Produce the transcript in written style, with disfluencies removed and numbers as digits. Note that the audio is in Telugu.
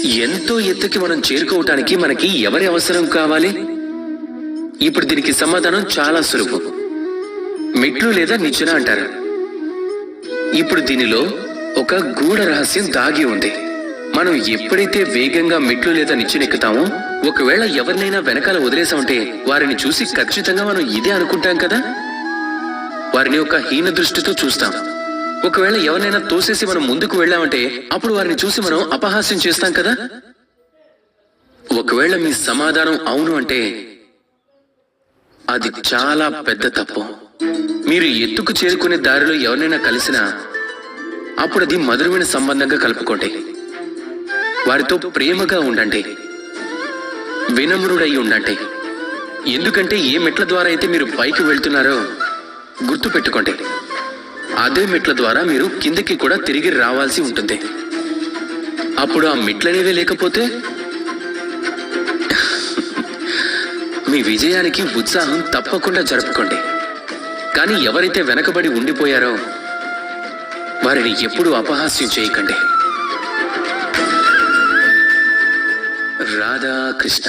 ఎంతో ఎత్తుకి మనం చేరుకోవటానికి మనకి ఎవరి అవసరం కావాలి? ఇప్పుడు దీనికి సమాధానం చాలా సులువు. మెట్లు లేదా నిచ్చెన అంటారు. ఇప్పుడు దీనిలో ఒక గూఢ రహస్యం దాగి ఉంది. మనం ఎప్పుడైతే వేగంగా మెట్లు లేదా నిచ్చెనెక్కుతామో, ఒకవేళ ఎవరినైనా వెనకాల వదిలేసామంటే వారిని చూసి ఖచ్చితంగా మనం ఇదే అనుకుంటాం కదా. వారిని ఒక హీన దృష్టితో చూస్తాం. ఒకవేళ ఎవరినైనా తోసేసి మనం ముందుకు వెళ్ళామంటే అప్పుడు వారిని చూసి మనం అపహాస్యం చేస్తాం కదా. ఒకవేళ మీ సమాధానం అవును అంటే అది చాలా పెద్ద తప్పు. మీరు ఎత్తుకు చేరుకునే దారిలో ఎవరినైనా కలిసినా అప్పుడు అది మధురమైన సంబంధంగా కలుపుకోండి. వారితో ప్రేమగా ఉండండి, వినమ్రుడై ఉండండి. ఎందుకంటే ఏ మెట్ల ద్వారా అయితే మీరు పైకి వెళ్తున్నారో గుర్తు పెట్టుకోండి, అదే మెట్ల ద్వారా మీరు కిందకి కూడా తిరిగి రావాల్సి ఉంటుంది. అప్పుడు ఆ మెట్లనేవే లేకపోతే మీ విజయానికి ఉత్సాహం తప్పకుండా జరుపుకోండి. కానీ ఎవరైతే వెనకబడి ఉండిపోయారో వారిని ఎప్పుడూ అపహాస్యం చేయకండి. రాధాకృష్ణ.